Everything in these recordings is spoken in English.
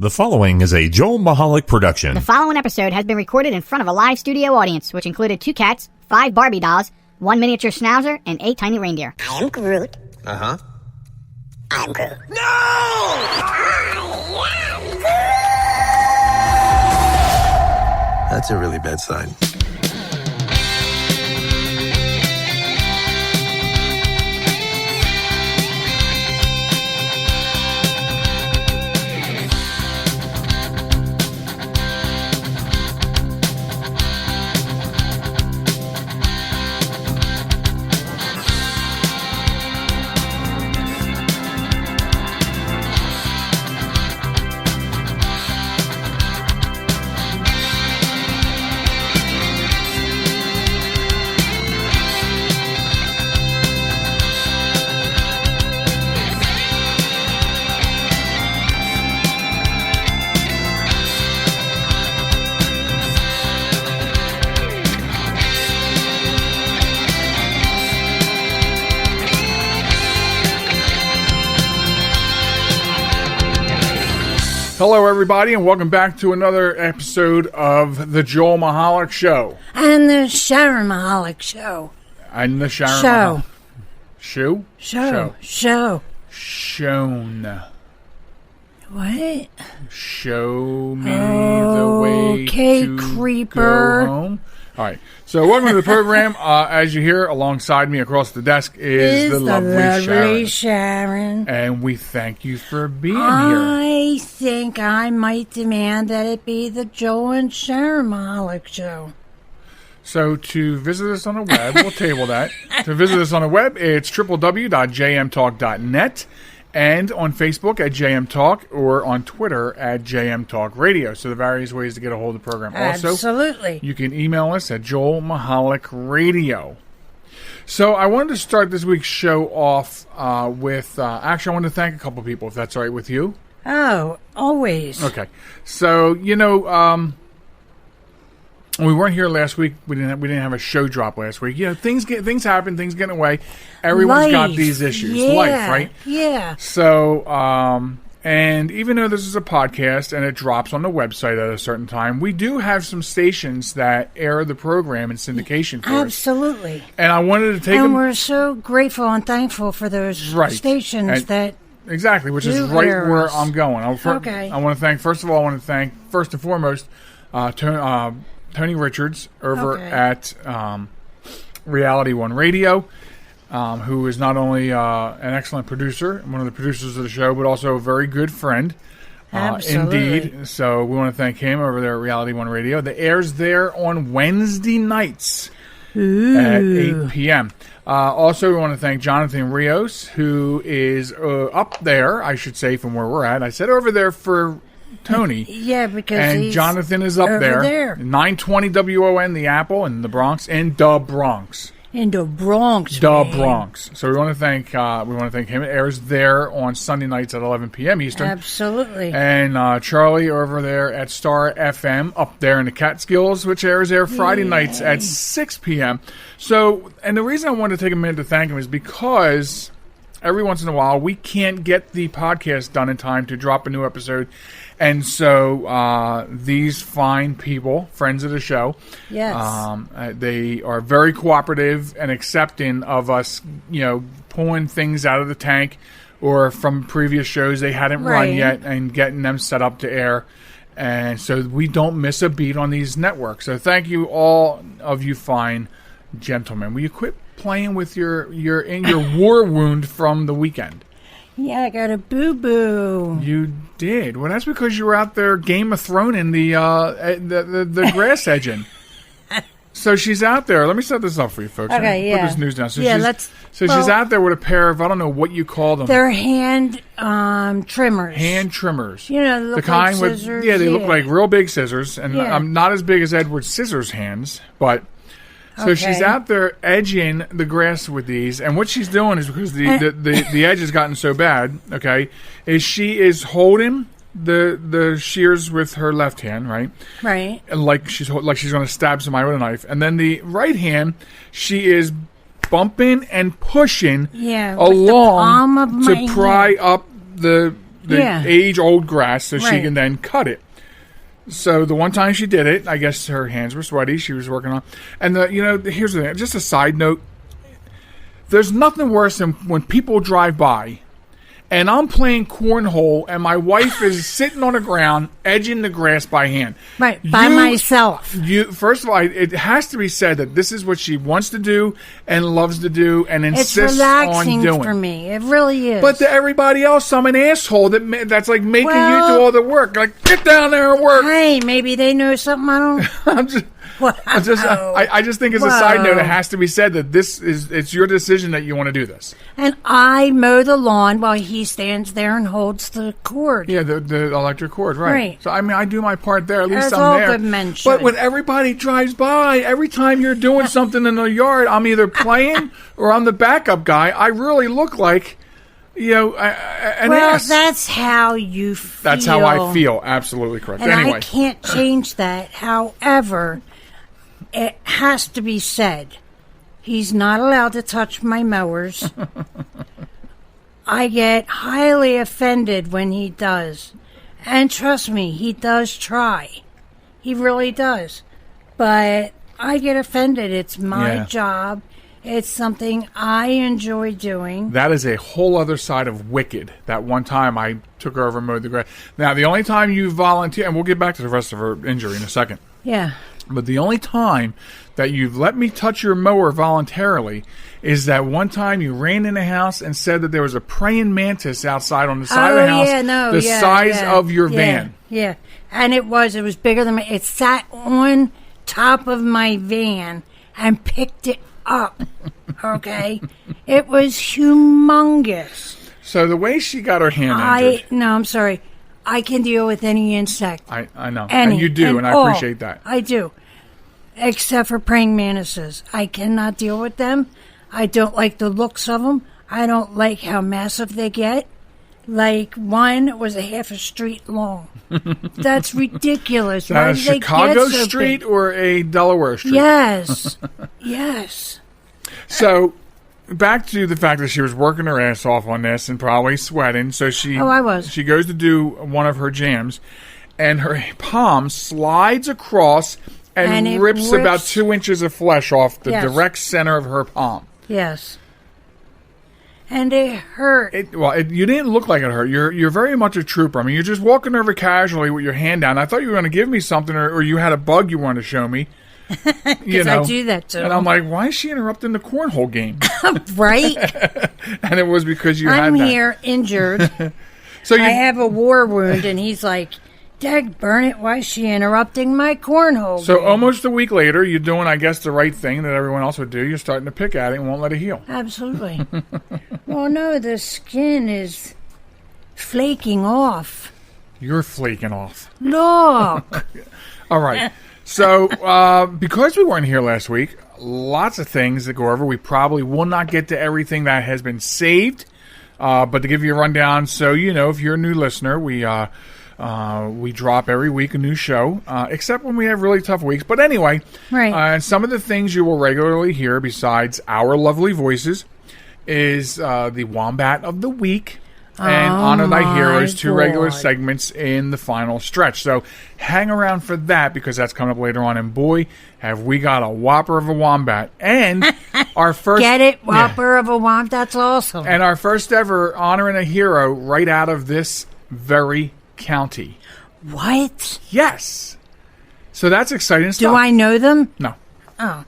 The following is a Joel Michalec production. The following episode has been recorded in front of a live studio audience, which included 2 cats, 5 Barbie dolls, 1 miniature schnauzer, and 8 tiny reindeer. I am Groot. Uh-huh. I'm Groot. No! I am Groot. That's a really bad sign. Hello, everybody, and welcome back to another episode of the Joel Michalec Show. And the Sharen Michalec Show. And the Sharen Show. Shoe? Show. Shown. What? Show me the way Okay, to creeper. go home. All right. So welcome to the program. As you hear, alongside me across the desk is the lovely Sharen. And we thank you for being here. I think I might demand that it be the Joel and Sharen Michalec Show. So to visit us on the web, we'll table that. To visit us on the web, it's www.jmtalk.net and on Facebook at JM Talk or on Twitter at JM Talk Radio. So the various ways to get a hold of the program. Also, Absolutely. you can email us at Joel Michalec Radio. So I wanted to start this week's show off with, actually I want to thank a couple people, if that's all right with you. Oh, always. Okay. So, we weren't here last week. We didn't have a show drop last week. Things happen. Things get in the way. Everyone's got Life. these issues. Yeah. Life, right? Yeah. So, and even though this is a podcast and it drops on the website at a certain time, we do have some stations that air the program in syndication for us. Absolutely. And I wanted to take And them. we're so grateful and thankful for those stations And- that... Exactly, which is do right air where us. I'm going. Okay. I want to thank, first and foremost, Tony Richards over Okay. at Reality One Radio, who is not only an excellent producer, one of the producers of the show, but also a very good friend. Absolutely. Indeed. So we want to thank him over there at Reality One Radio. The airs there on Wednesday nights at 8 p.m. Also, we want to thank Jonathan Rios, who is up there, I should say, from where we're at. I said over there for Tony. Yeah, because And he's Jonathan is up over there. 920 WON, the Apple, in the Bronx, and the Bronx. in the Bronx. The man. Bronx. So we want to thank him. It airs there on Sunday nights at 11 p.m. Eastern. Absolutely. And Charlie over there at Star FM up there in the Catskills, which airs there Friday nights at 6 p.m. So, and the reason I wanted to take a minute to thank him is because every once in a while we can't get the podcast done in time to drop a new episode. And so these fine people, friends of the show, Yes. they are very cooperative and accepting of us, pulling things out of the tank or from previous shows they hadn't run Right. yet and getting them set up to air. And so we don't miss a beat on these networks. So thank you, all of you fine gentlemen. Will you quit playing with your war wound from the weekend? Yeah, I got a boo-boo. You did. Well, that's because you were out there Game of Thrones in the grass edging. So she's out there. Let me set this up for you, folks. Okay, yeah. Put this news down. So Yeah, she's out there with a pair of, I don't know what you call them. They're hand trimmers. Hand trimmers. They look The kind like scissors. with, they look like real big scissors. And Yeah. I'm not as big as Edward Scissors' hands, but... So she's Okay. out there edging the grass with these, and what she's doing is because the edge has gotten so bad, okay, is she is holding the shears with her left hand, right? Right. And like she's going to stab somebody with a knife, and then the right hand, she is bumping and pushing Yeah, with the along palm of my to pry hand. up the age-old grass so she Right. can then cut it. So the one time she did it, I guess her hands were sweaty. She was working on, and here's the thing. Just a side note: there's nothing worse than when people drive by, and I'm playing cornhole, and my wife is sitting on the ground edging the grass by hand. Right, by myself. First of all, it has to be said that this is what she wants to do and loves to do, and It's insists on relaxing doing. for me. It really is. But to everybody else, I'm an asshole that's like making you Well- do all the work. Like, get down there and work. Hey, maybe they know something I don't. I'm just. I just think it's a side note. It has to be said that it's your decision that you want to do this. And I mow the lawn while he stands there and holds the cord. Yeah, the electric cord, right. Right. So, I mean, I do my part there. At least That's I'm all there. good men should. But when everybody drives by, every time you're doing something in the yard, I'm either playing or I'm the backup guy. I really look like, an ass. That's how you feel. That's how I feel. Absolutely correct. And Anyway. I can't change that. However, it has to be said. He's not allowed to touch my mowers. I get highly offended when he does. And trust me, he does try. He really does. But I get offended. It's my job. It's something I enjoy doing. That is a whole other side of wicked. That one time I took her over and mowed the grass. Now, the only time you volunteer, and we'll get back to the rest of her injury in a second. Yeah. But the only time that you've let me touch your mower voluntarily is that one time you ran in the house and said that there was a praying mantis outside on the side of the house, the size of your van. Yeah, and it was bigger than me. It sat on top of my van and picked it up. Okay, it was humongous. So the way she got her hand injured, I'm sorry. I can deal with any insect. I know, and you do, and I appreciate that. I do, except for praying mantises. I cannot deal with them. I don't like the looks of them. I don't like how massive they get. Like, one was a half a street long. That's ridiculous. Now, Why a do they Chicago get so street big? or a Delaware street? Yes. Yes. So, back to the fact that she was working her ass off on this and probably sweating. So I was. She goes to do one of her jams, and her palm slides across and it rips about 2 inches of flesh off the Yes. direct center of her palm. Yes. And it hurt. You didn't look like it hurt. You're very much a trooper. I mean, you're just walking over casually with your hand down. I thought you were going to give me something, or you had a bug you wanted to show me. Because I do that too. And I'm like, why is she interrupting the cornhole game? Right? And it was because you had that. I'm here injured. So I have a war wound, and he's like, Dag burn it, why is she interrupting my cornhole So game? almost a week later, you're doing, I guess, the right thing that everyone else would do. You're starting to pick at it and won't let it heal. Absolutely. Well, no, the skin is flaking off. You're flaking off. Look. All right. So because we weren't here last week, lots of things to go over. We probably will not get to everything that has been saved. But to give you a rundown, so you know, if you're a new listener, we drop every week a new show, except when we have really tough weeks. But anyway, Right. some of the things you will regularly hear besides our lovely voices is the Wombat of the Week and Honor Thy Heroes, two regular God. segments in the final stretch. So hang around for that because that's coming up later on. And boy, have we got a whopper of a wombat. And our first... Get it? Yeah. Whopper of a womp. That's awesome. And our first ever honoring a hero right out of this very county. What? Yes. So that's exciting stuff. Do I know them? No. Oh.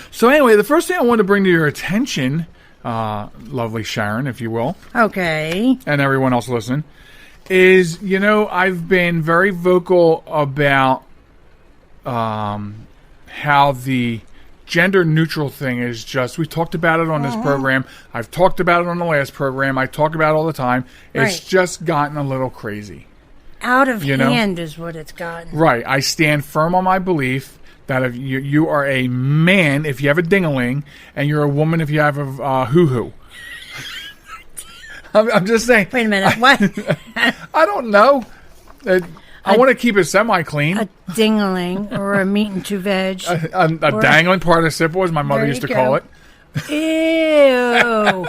So anyway, the first thing I want to bring to your attention, lovely Sharen, if you will, Okay. and everyone else listening, is, you know, I've been very vocal about how the gender neutral thing is just, we talked about it on this program. I've talked about it on the last program. I talk about it all the time. It's Right. just gotten a little crazy. Out of You know? hand is what it's gotten. Right. I stand firm on my belief that if you are a man if you have a ding-a-ling, and you're a woman if you have a hoo-hoo. I'm just saying. Wait a minute. What? I don't know. I want to keep it semi-clean. A ding-a-ling or a meat and two veg. A dangling participle, as my mother There used to you call go. it. Ew.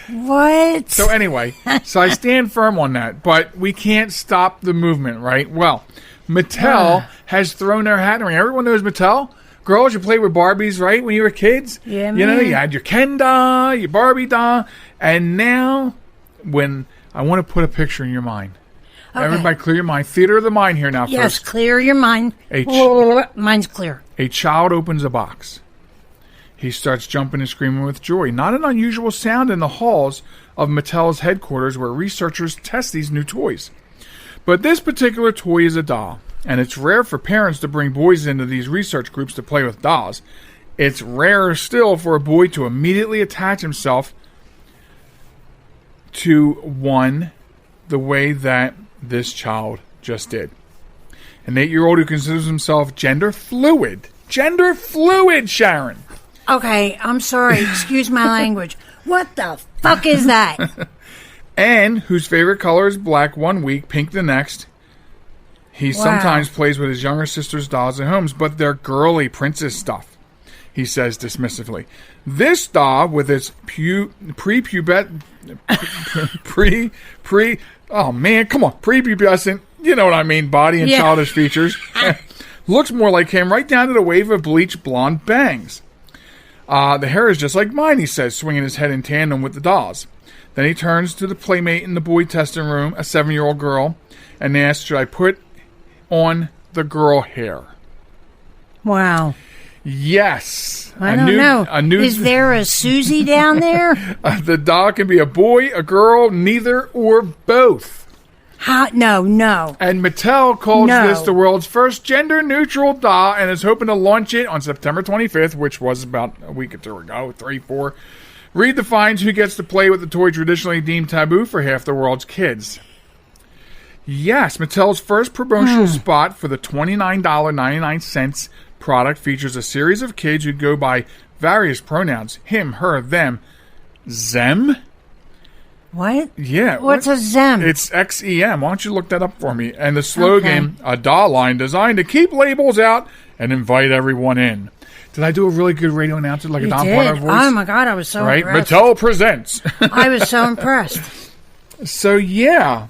What? So anyway, so I stand firm on that, but we can't stop the movement, right? Well, Mattel has thrown their hat in the ring. Everyone knows Mattel. Girls, you played with Barbies, right, when you were kids? Yeah, You know, man. you had your Ken doll, your Barbie doll, and now, when I want to put a picture in your mind. Okay. Everybody clear your mind. Theater of the mind here now Yes, first. clear your mind. H. Mine's clear. A child opens a box. He starts jumping and screaming with joy. Not an unusual sound in the halls of Mattel's headquarters where researchers test these new toys. But this particular toy is a doll, and it's rare for parents to bring boys into these research groups to play with dolls. It's rarer still for a boy to immediately attach himself to one the way that this child just did. An 8-year-old who considers himself gender fluid. Gender fluid, Sharen. Okay, I'm sorry. Excuse my language. What the fuck is that? And whose favorite color is black one week, pink the next. He sometimes plays with his younger sister's dolls at homes, but they're girly princess stuff, he says dismissively. This doll, with its prepubescent, you know what I mean, body and childish features, looks more like him, right down to the wave of bleached blonde bangs. The hair is just like mine, he says, swinging his head in tandem with the dolls. Then he turns to the playmate in the boy testing room, a 7-year-old girl, and asks, should I put on the girl hair? Wow. Yes. I don't know. Is there a Susie down there? The doll can be a boy, a girl, neither, or both. How? No. And Mattel calls this the world's first gender-neutral doll and is hoping to launch it on September 25th, which was about a week or two ago, 3-4. Reed defines who gets to play with the toy traditionally deemed taboo for half the world's kids. Yes, Mattel's first promotional spot for the $29.99 product features a series of kids who go by various pronouns: him, her, them. Zem? What? Yeah. What's a Zem? It's XEM. Why don't you look that up for me? And the slogan, a doll line designed to keep labels out and invite everyone in. Did I do a really good radio announcer like a Don Pardo voice? Oh my God, I was so impressed. Mattel presents. I was so impressed. So yeah.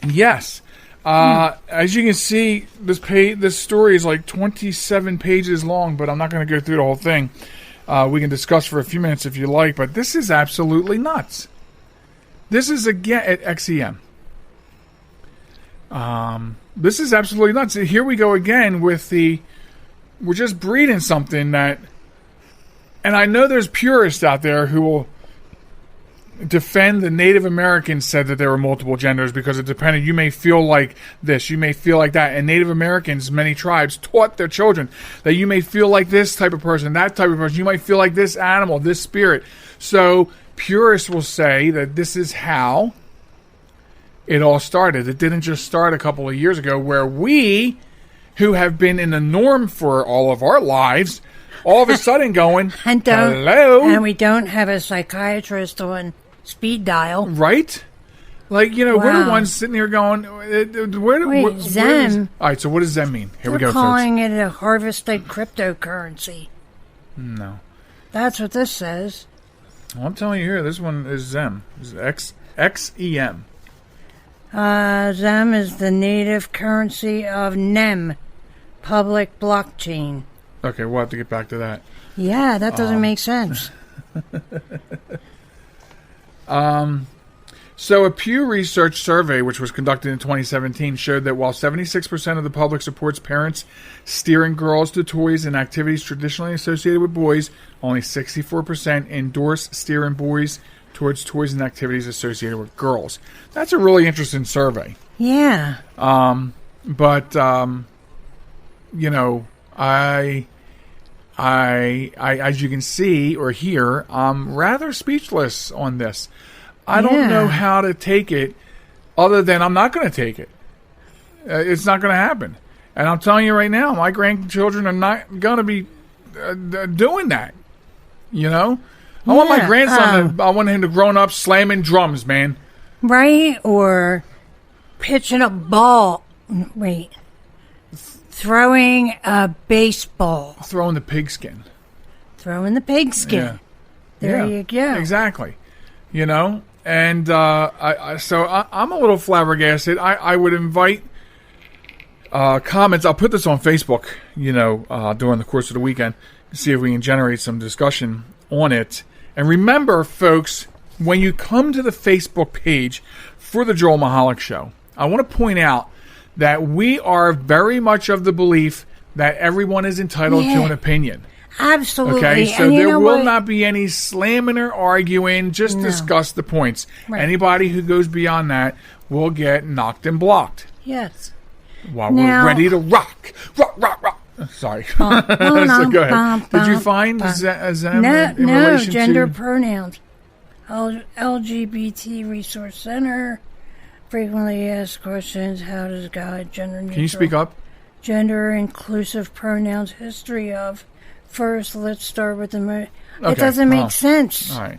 Yes. As you can see, this story is like 27 pages long, but I'm not going to go through the whole thing. We can discuss for a few minutes if you like, but this is absolutely nuts. This is again at XEM. This is absolutely nuts. Here we go again with we're just breeding something that, and I know there's purists out there who will defend the Native Americans said that there were multiple genders because it depended. You may feel like this, you may feel like that. And Native Americans, many tribes, taught their children that you may feel like this type of person, that type of person. You might feel like this animal, this spirit. So purists will say that this is how it all started. It didn't just start a couple of years ago where we, who have been in the norm for all of our lives, all of a sudden going, hello. And we don't have a psychiatrist on speed dial. Right? Like, we're the ones sitting here going, Zem. All right, so what does Zem mean? Here we go, They're calling it a harvested cryptocurrency. No. That's what this says. Well, I'm telling you here, this one is Zem. It's XEM. Zem is the native currency of NEM, public blockchain. Okay, we'll have to get back to that. Yeah, that doesn't make sense. So a Pew Research survey, which was conducted in 2017, showed that while 76% of the public supports parents steering girls to toys and activities traditionally associated with boys, only 64% endorse steering boys towards toys and activities associated with girls. That's a really interesting survey. Yeah. But I, as you can see or hear, I'm rather speechless on this. I don't know how to take it other than I'm not going to take it. It's not going to happen. And I'm telling you right now, my grandchildren are not going to be doing that. I want my grandson I want him to grow up slamming drums, man. Right? Or pitching a ball. Wait. Throwing a baseball. Throwing the pigskin. throw in the pigskin. Yeah. There Yeah, you go. Exactly. And I'm a little flabbergasted. I would invite comments. I'll put this on Facebook, during the course of the weekend to see if we can generate some discussion on it. And remember, folks, when you come to the Facebook page for the Joel Michalec Show, I want to point out that we are very much of the belief that everyone is entitled to an opinion. Absolutely. Okay, so and there will not be any slamming or arguing. Just No. discuss the points. Right. Anybody who goes beyond that will get knocked and blocked. Yes. While Now- we're ready to rock. Sorry. Bum, So bum, go ahead. bum, Did you bum, find bum. Zem No, in no, relation gender to... pronouns. LGBT Resource Center. Frequently asked questions. How does God gender neutral? Can you speak up? Gender inclusive pronouns. History of. First, let's start with the. It Okay, doesn't make well, sense. All right.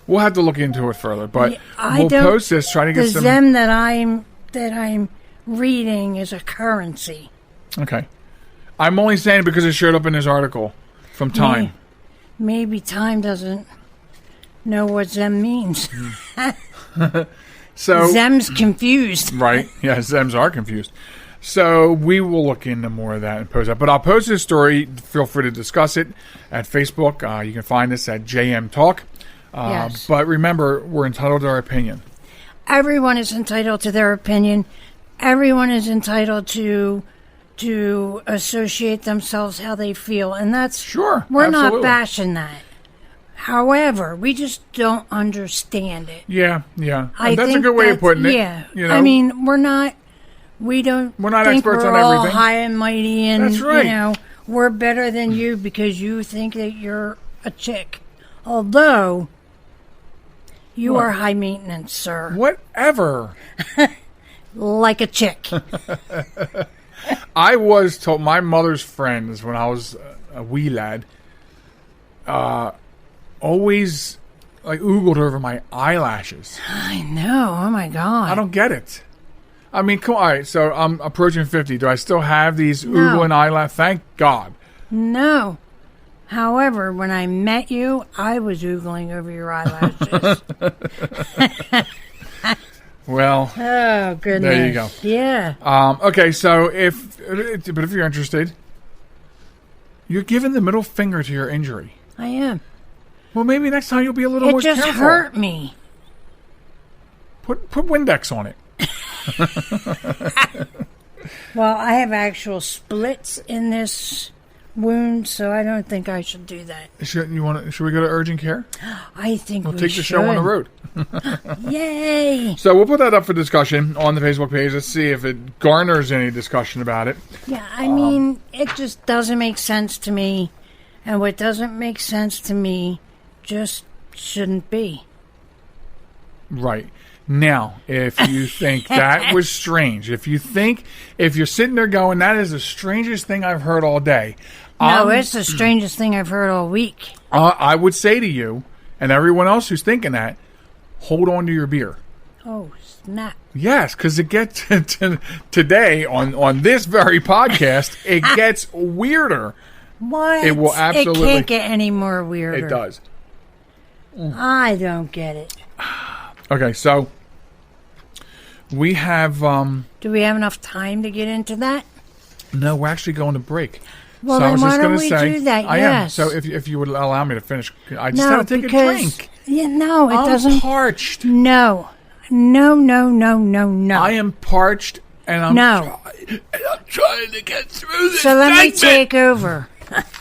We'll have to look into it further, but I we'll don't- post this, try to get The some... Zem that I'm reading is a currency. Okay. I'm only saying it because it showed up in this article from Time. Maybe Time doesn't know what Zem means. So Zem's confused. Right. Yeah, Zems are confused. So we will look into more of that and post that. But I'll post this story. Feel free to discuss it at Facebook. You can find us at JM Talk. Yes. But remember, we're entitled to our opinion. Everyone is entitled to their opinion. Everyone is entitled to associate themselves how they feel, and that's Sure, We're absolutely. not bashing that. However, we just don't understand it. Yeah. I That's a think good way of putting it. Yeah, You know? I mean, we're not not think experts we're on all everything. high and mighty, and That's right. we're better than you because you think that you're a chick, although you What? are high maintenance, sir, Whatever. like a chick. I was told, my mother's friends when I was a wee lad, always like oogled over my eyelashes. I know. Oh my god. I don't get it. I mean, come on. All right, so I'm approaching 50. Do I still have these oogling eyelash? Thank God. No. However, when I met you, I was oogling over your eyelashes. Well, Oh goodness. There you go. Yeah. okay, so if you're interested, you're giving the middle finger to your injury. I am. Well, maybe next time you'll be a little It more just careful. hurt me. Put Windex on it. Well, I have actual splits in this wound, so I don't think I should do that. Should we go to urgent care? I think We'll we take the show on the road. Yay! So we'll put that up for discussion on the Facebook page. Let's see if it garners any discussion about it. Yeah, I mean, it just doesn't make sense to me, and what doesn't make sense to me just shouldn't be. Right. Now, if you think that was strange, if you're sitting there going, that is the strangest thing I've heard all day. No, it's the strangest thing I've heard all week. I would say to you and everyone else who's thinking that, hold on to your beer. Oh, snap. Yes, because it gets today on this very podcast, it gets weirder. What? It will absolutely- It can't get any more weirder. It does. I don't get it. Okay, so we have Do we have enough time to get into that? no, we're actually going to break. Well, so I then was why just don't going to we say, do that? I am. Yes. So if you would allow me to finish, I just No, had to take because a drink. yeah, no, it I'm doesn't. parched. No, no, no, no, no, no. I am parched, and I'm No. I'm trying to get through this. So let me segment. take over.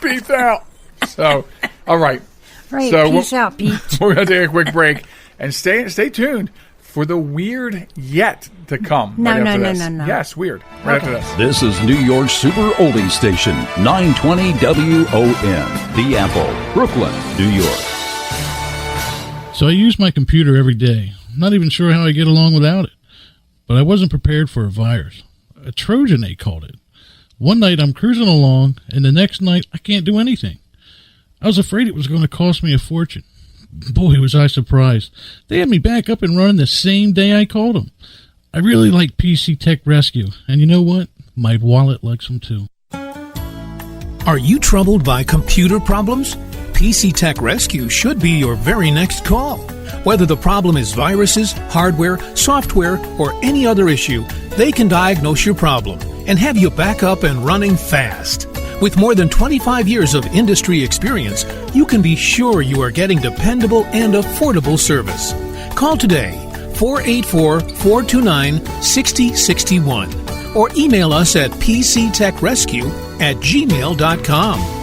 Peace out. So, all right, Right, So peace out, Pete. we're going to take a quick break and stay tuned for the weird yet to come. No, right no, after no, this. no, no. Yes, weird. Right Okay. after this. This is New York's Super Oldies Station, 920 WON, The Apple, Brooklyn, New York. So I use my computer every day. I'm not even sure how I get along without it. But I wasn't prepared for a virus. A Trojan, they called it. One night I'm cruising along, and the next night I can't do anything. I was afraid it was going to cost me a fortune. Boy, was I surprised. They had me back up and running the same day I called them. I really like PC Tech Rescue, and you know what? My wallet likes them too. Are you troubled by computer problems? PC Tech Rescue should be your very next call. Whether the problem is viruses, hardware, software, or any other issue, they can diagnose your problem and have you back up and running fast. With more than 25 years of industry experience, you can be sure you are getting dependable and affordable service. Call today, 484-429-6061, or email us at pctechrescue@gmail.com.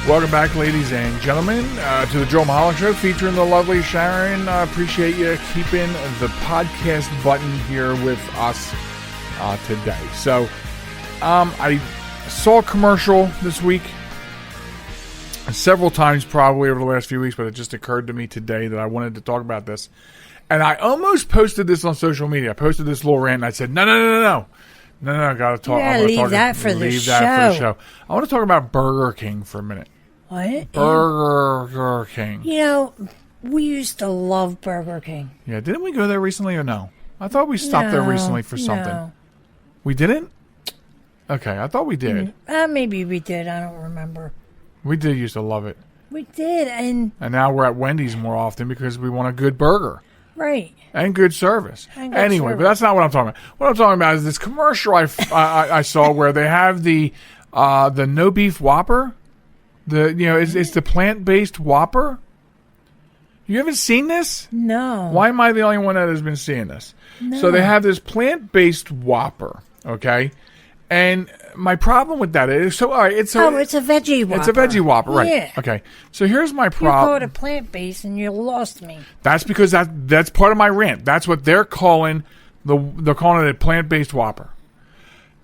Welcome back, ladies and gentlemen, to the Joe Michalec Show featuring the lovely Sharen. Appreciate you keeping the podcast button here with us today. So, I saw a commercial this week several times probably over the last few weeks, but it just occurred to me today that I wanted to talk about this. And I almost posted this on social media. I posted this little rant and I said, no, gotta talk. Yeah, leave that for the show. I want to talk about Burger King for a minute. What? Burger King. You know, we used to love Burger King. Yeah, didn't we go there recently or no? I thought we stopped there recently for something. No. We didn't? Okay, I thought we did. Maybe we did. I don't remember. We did used to love it. We did, and now we're at Wendy's more often because we want a good burger. Right. And good service. Anyway, but that's not what I'm talking about. What I'm talking about is this commercial I saw where they have the no beef Whopper. It's the plant-based Whopper. You haven't seen this? No. Why am I the only one that has been seeing this? No. So they have this plant-based Whopper, okay? And my problem with that is, all right, it's a veggie Whopper. It's a veggie Whopper, right? Yeah. Okay. So here's my You problem. called it plant-based and you lost me. That's because that's part of my rant. That's what they're calling they're calling it a plant-based Whopper.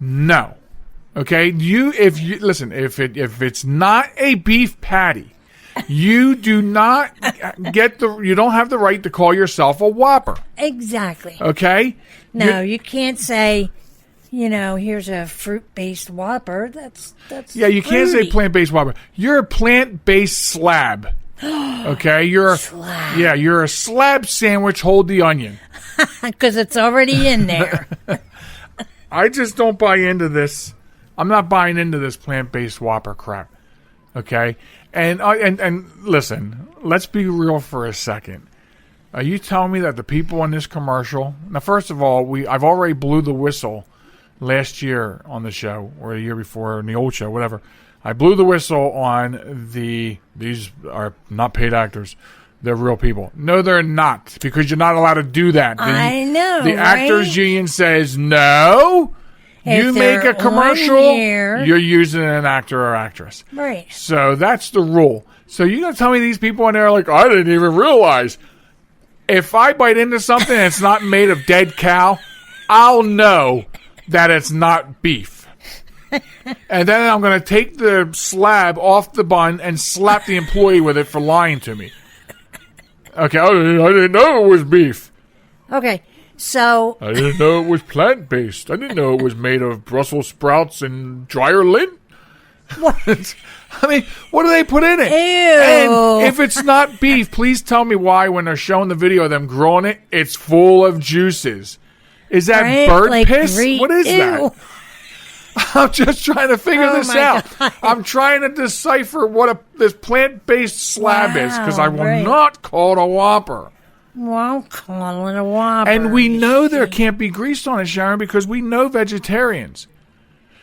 No. Okay? If it's not a beef patty, you do not you don't have the right to call yourself a Whopper. Exactly. Okay? No, you can't say, here's a fruit-based Whopper. That's yeah, you can't say fruity. plant-based Whopper. You're a plant-based slab. Okay? You're a slab sandwich, hold the onion. Because it's already in there. I just don't buy into this. I'm not buying into this plant-based Whopper crap. Okay? And listen, let's be real for a second. Are you telling me that the people in this commercial... Now, first of all, I've already blew the whistle last year on the show, or the year before, in the old show, whatever. I blew the whistle on these are not paid actors. They're real people. No, they're not, because you're not allowed to do that. I know, The right? Actors Union says, no, If you make a they're commercial, on here- you're using an actor or actress. Right. So that's the rule. So you're going to tell me these people in there are like, I didn't even realize. If I bite into something and it's not made of dead cow, I'll know that it's not beef. And then I'm going to take the slab off the bun and slap the employee with it for lying to me. Okay, I didn't know it was beef. Okay, so... I didn't know it was plant-based. I didn't know it was made of Brussels sprouts and dryer lint. What? I mean, what do they put in it? Ew. And if it's not beef, please tell me why when they're showing the video of them growing it, it's full of juices. Is that Right? bird Like piss? What is Ew. that? I'm just trying to figure Oh this my out. God. I'm trying to decipher what this plant-based slab is, because I will right. not call it a Whopper. Won't call it a Whopper. And we know there can't be grease on it, Sharon, because we know vegetarians.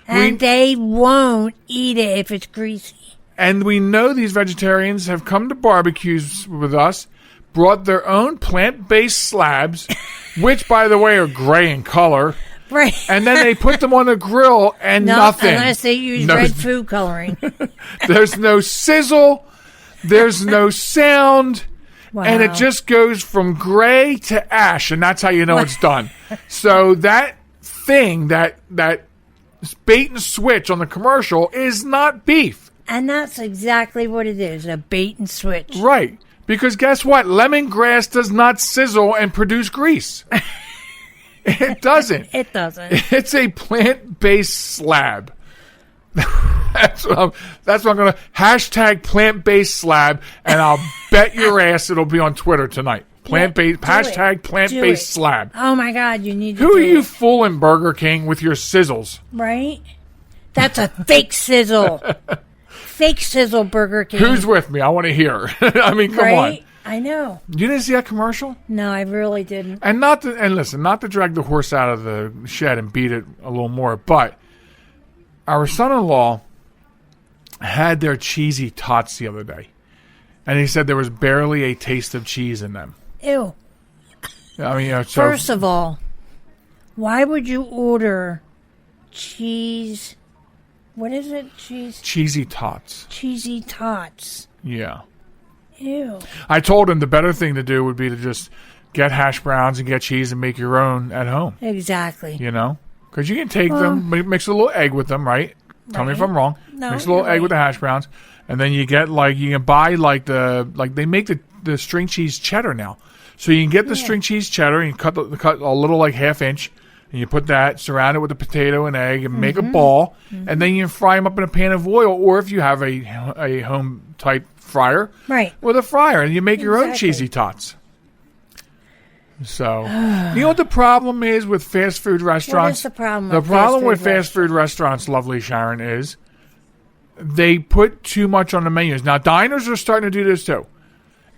And they won't eat it if it's greasy. And we know these vegetarians have come to barbecues with us, brought their own plant-based slabs, which, by the way, are gray in color. Right. And then they put them on the grill and nothing. Unless they use red food coloring. There's no sizzle. There's no sound. Wow. And it just goes from gray to ash, and that's how you know it's done. So that thing, that bait and switch on the commercial is not beef. And that's exactly what it is, a bait and switch. Right. Because guess what? Lemongrass does not sizzle and produce grease. It doesn't. It doesn't. It's a plant-based slab. That's what I'm going to hashtag plant-based slab, and I'll bet your ass it'll be on Twitter tonight. Plant-based, do hashtag it. plant-based Do it. slab. Oh my God, you need to Who do are you it. fooling, Burger King, with your sizzles? Right? That's a fake sizzle. Fake sizzle, Burger King. Who's with me? I want to hear. I mean, come right? on. I know. You didn't see that commercial? No, I really didn't. And listen, not to drag the horse out of the shed and beat it a little more, but our son-in-law had their cheesy tots the other day, and he said there was barely a taste of cheese in them. Ew. I mean, so First of all, why would you order cheese? What is it? cheesy tots. Cheesy tots. Yeah. Ew. I told him the better thing to do would be to just get hash browns and get cheese and make your own at home. Exactly. You know? Because you can take them, mix a little egg with them, right? Tell me if I'm wrong. No, Mix a little you're egg with the hash browns, and then you get you can buy they make the string cheese cheddar now. So you can get the string cheese cheddar and you cut a little half inch, and you put that, surround it with a potato and egg, and make a ball, and then you can fry them up in a pan of oil, or if you have a home type fryer, Right. with a fryer, and you make your own Exactly. cheesy tots. So, you know what the problem is with fast food restaurants? What is the problem? The with problem fast with food fast food restaurants, lovely Sharen, is they put too much on the menus. Now, diners are starting to do this too.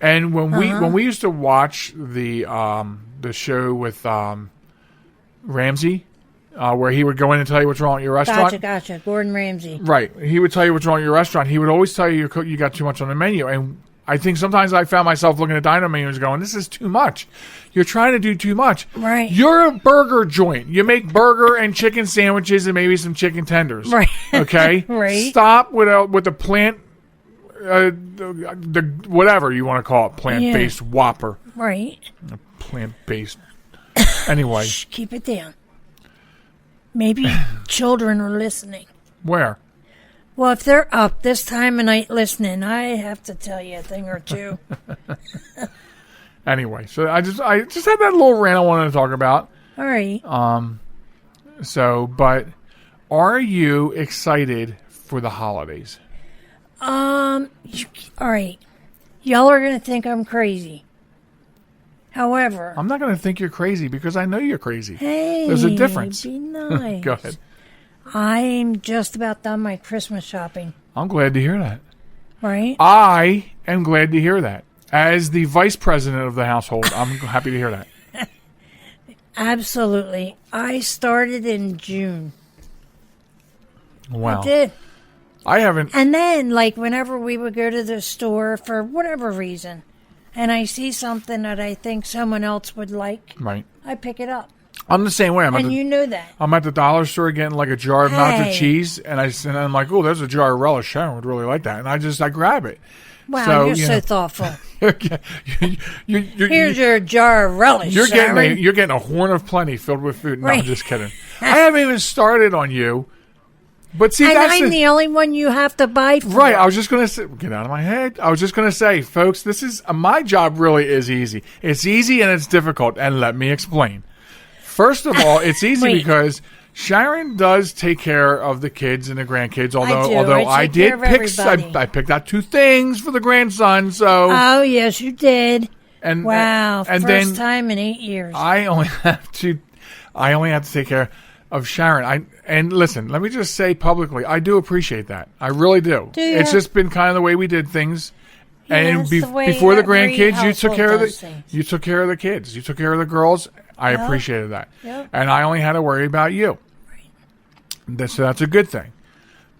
And when we used to watch the show with Ramsay, where he would go in and tell you what's wrong at your restaurant. Gotcha. Gordon Ramsay. Right. He would tell you what's wrong at your restaurant. He would always tell you you got too much on the menu. And I think sometimes I found myself looking at diner menus going, this is too much. You're trying to do too much. Right. You're a burger joint. You make burger and chicken sandwiches and maybe some chicken tenders. Right. Okay? Right. Stop with the plant, the whatever you want to call it, plant-based Whopper. Right. Plant-based. Anyway. Shh, keep it down. Maybe children are listening. Where? Well, if they're up this time of night listening, I have to tell you a thing or two. Anyway, so I just had that little rant I wanted to talk about. All right. But are you excited for the holidays? All right. Y'all are going to think I'm crazy. However, I'm not going to think you're crazy because I know you're crazy. hey, There's a difference. Be nice. Go ahead. I'm just about done my Christmas shopping. I'm glad to hear that. Right? I am glad to hear that. As the vice president of the household, I'm happy to hear that. Absolutely. I started in June. Wow. I did. I haven't. And then, whenever we would go to the store for whatever reason, and I see something that I think someone else would like, Right. I pick it up. I'm the same way. And you know that. I'm at the dollar store getting a jar of nacho Hey. cheese, and I'm like, oh, there's a jar of relish. Sharon would really like that, and I grab it. Wow, So, you're you so know. thoughtful. You're Here's your jar of relish, You're Sharen. getting a horn of plenty filled with food. No, I'm Right. just kidding. I haven't even started on you. But see, And that's I'm the only one you have to buy for. right. I was just going to say, get out of my head. I was just going to say, folks, this is my job. Really is easy. It's easy and it's difficult. And let me explain. First of all, it's easy Wait. because Sharen does take care of the kids and the grandkids. Although do. I I take care did of pick, everybody. I picked out 2 things for the grandson. So Oh, yes, you did. and Wow, and first then time in 8 years. I only have to take care of Sharen. And listen, let me just say publicly, I do appreciate that. I really do. Do you? It's just been kind of the way we did things. And that's the way before the every grandkids, you took household care of does things. you took care of the kids. You took care of the girls. I appreciated that. Yep. And I only had to worry about you. So that's a good thing.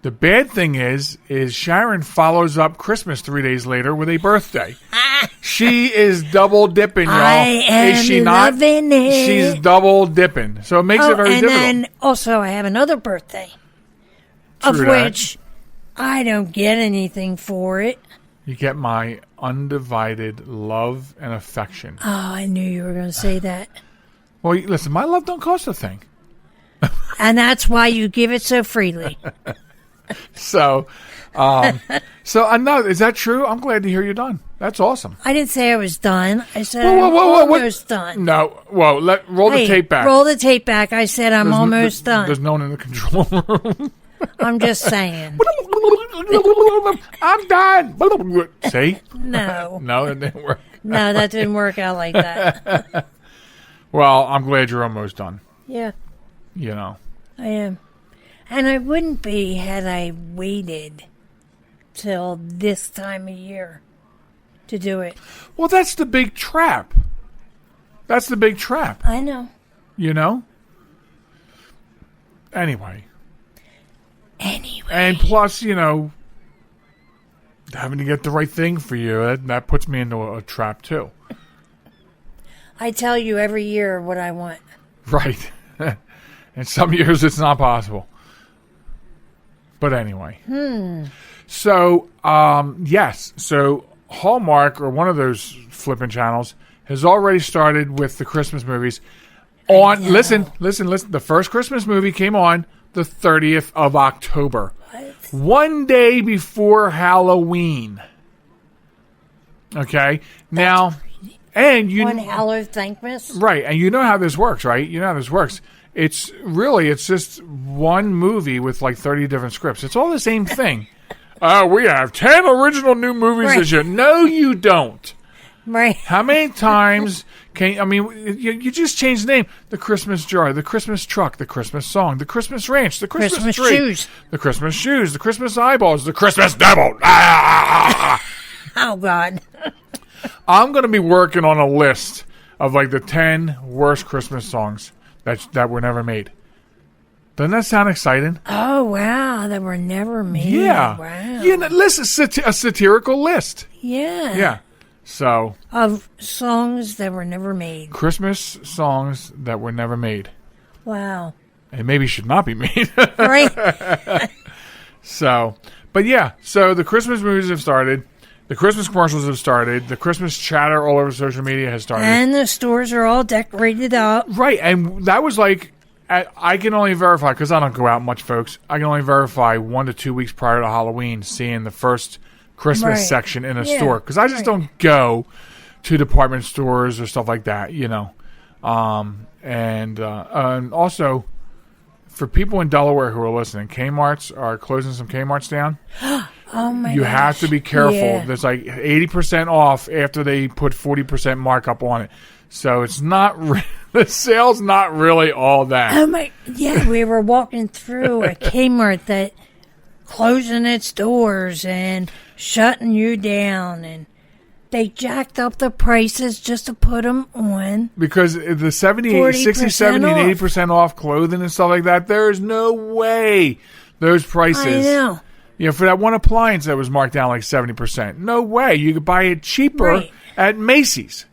The bad thing is Sharen follows up Christmas 3 days later with a birthday. She is double dipping, y'all. I am is she not? loving it. She's double dipping. So it makes it very and difficult. then also I have another birthday, of True that. which I don't get anything for it. You get my undivided love and affection. Oh, I knew you were going to say that. Well, listen, my love don't cost a thing. And that's why you give it so freely. So I know, is that true? I'm glad to hear you're done. That's awesome. I didn't say I was done. I said Whoa, I'm what? almost done. No, whoa, roll the Hey, tape back. roll the tape back. I said I'm There's almost done. There's no one in the control room. I'm just saying. I'm done. See? No. No, it didn't work. No, that didn't work out like that. Well, I'm glad you're almost done. Yeah, You know. I am. And I wouldn't be had I waited till this time of year to do it. Well, that's the big trap. That's the big trap. I know. You know? Anyway. And plus, you know, having to get the right thing for you, that puts me into a trap too. I tell you every year what I want. Right. And some years it's not possible. But anyway. So, yes. So, Hallmark, or one of those flipping channels, has already started with the Christmas movies. Listen. The first Christmas movie came on the 30th of October. What? One day before Halloween. Okay? Now, and you... One Hello Thankmas? Right, and you know how this works, right? You know how this works. It's just one movie with like 30 different scripts. It's all the same thing. We have 10 original new movies this year. No, you don't. Right. How many times you just change the name. The Christmas jar, the Christmas truck, the Christmas song, the Christmas ranch, the Christmas tree, shoes. the Christmas shoes, the Christmas eyeballs, the Christmas devil. Ah! Oh, God. I'm going to be working on a list of like the 10 worst Christmas songs that were never made. Doesn't that sound exciting? Oh, wow. That were never made. Yeah. Wow. You know, a satirical list. Yeah. Yeah. So. Of songs that were never made. Christmas songs that were never made. Wow. And maybe should not be made. Right. So. But yeah. So the Christmas movies have started. The Christmas commercials have started. The Christmas chatter all over social media has started. And the stores are all decorated up. Right. And that was like, I can only verify, because I don't go out much, folks. I can only verify 1 to 2 weeks prior to Halloween seeing the first Christmas section in a store. Because I just don't go to department stores or stuff like that, you know. And also, for people in Delaware who are listening, Kmart's are closing some Kmart's down. Oh my You have to be careful. Yeah. There's like 80% off after they put 40% markup on it. So it's not the sale's not really all that. Oh my! Yeah, we were walking through a Kmart that closing its doors and shutting you down, and they jacked up the prices just to put them on. Because the 70, 60, 70, and 80% off clothing and stuff like that, there is no way those prices. I know. You know, for that one appliance that was marked down like 70%. No way. You could buy it cheaper at Macy's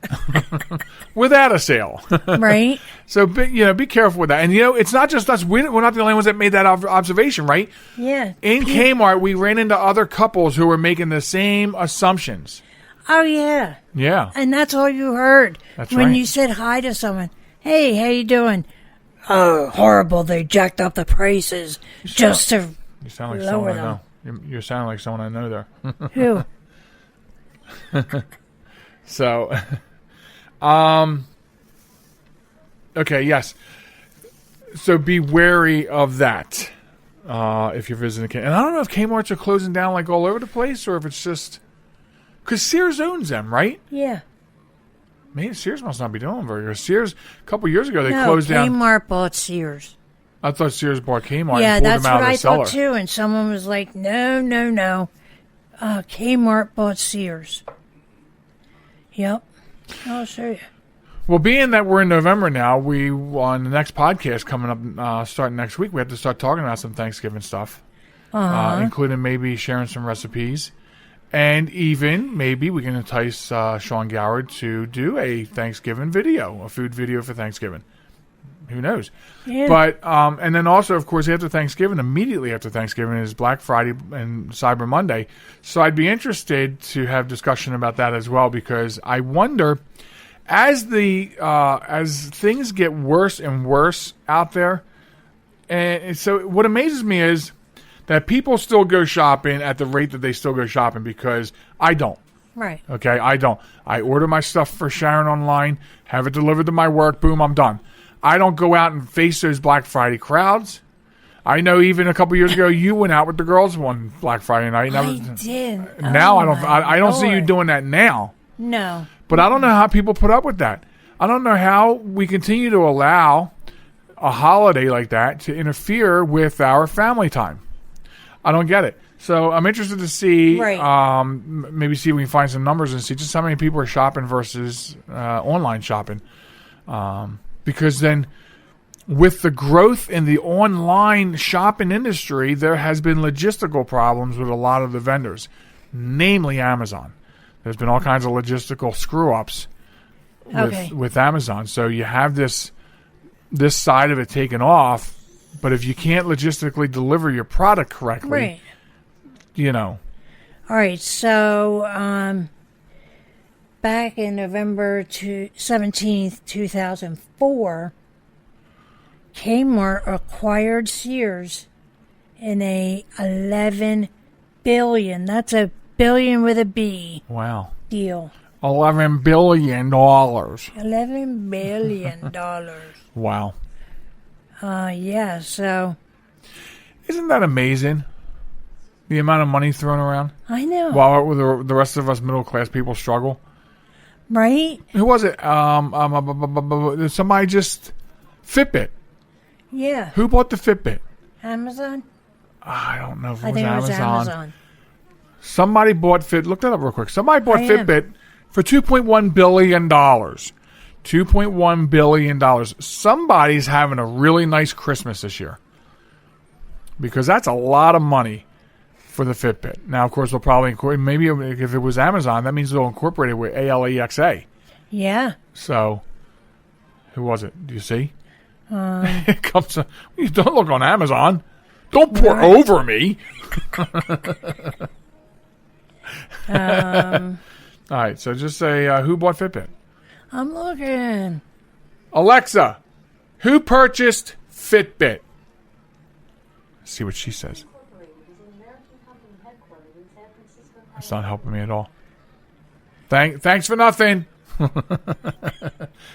without a sale. Right. So, be careful with that. And, it's not just us. We're not the only ones that made that observation, right? Yeah. In Kmart, we ran into other couples who were making the same assumptions. Oh, yeah. Yeah. And that's all you heard That's when right. you said hi to someone. Hey, how you doing? Oh, horrible. They jacked up the prices just to You sound like lower someone I them. know. You sound like someone I know there. Who? So, okay, yes. So be wary of that if you're visiting Kmart. And I don't know if Kmart's are closing down like all over the place or if it's just because Sears owns them, right? Yeah. Man, Sears must not be doing very good. Sears, a couple years ago, they No, closed down. Kmart bought Sears. I thought Sears bought Kmart Yeah, and pulled that's them out what of the I cellar. thought too. And someone was like, no. Kmart bought Sears. Yep. I'll show you. Well, being that we're in November now, we on the next podcast coming up, starting next week, we have to start talking about some Thanksgiving stuff, including maybe sharing some recipes, and even maybe we can entice Sean Goward to do a Thanksgiving video, a food video for Thanksgiving. Who knows? Yeah. But and then also, of course, immediately after Thanksgiving is Black Friday and Cyber Monday. So I'd be interested to have discussion about that as well, because I wonder, as things get worse and worse out there, and so what amazes me is that people still go shopping at the rate that they still go shopping, because I don't. Right. Okay, I don't. I order my stuff for Sharen online, have it delivered to my work, boom, I'm done. I don't go out and face those Black Friday crowds. I know even a couple years ago you went out with the girls one Black Friday night. I did. Now Oh, I don't see you Lord. doing that now. No. But I don't know how people put up with that. I don't know how we continue to allow a holiday like that to interfere with our family time. I don't get it. So I'm interested to see, maybe see if we can find some numbers and see just how many people are shopping versus online shopping. Because then with the growth in the online shopping industry, there has been logistical problems with a lot of the vendors, namely Amazon. There's been all kinds of logistical screw-ups with Amazon. So you have this side of it taken off, but if you can't logistically deliver your product correctly, you know. All right, so back in November 17th, 2004, Kmart acquired Sears in a $11 billion, that's a billion with a B. Wow. Deal. $11 billion. $11 billion. Wow. Yeah, so. Isn't that amazing? The amount of money thrown around? I know. While the rest of us middle-class people struggle. Right? Who was it? Somebody just... Fitbit. Yeah. Who bought the Fitbit? Amazon? I don't know if I think it was Amazon. Somebody bought Look that up real quick. Somebody bought Fitbit for $2.1 billion. $2.1 billion. Somebody's having a really nice Christmas this year. Because that's a lot of money for the Fitbit. Now, of course, they'll probably incorporate, maybe if it was Amazon, that means they'll incorporate it with ALEXA. Yeah. So, who was it? Do you see? It comes. You don't look on Amazon. Don't pour over me. All right, so just say, who bought Fitbit? I'm looking. Alexa, who purchased Fitbit? Let's see what she says. It's not helping me at all. Thanks for nothing.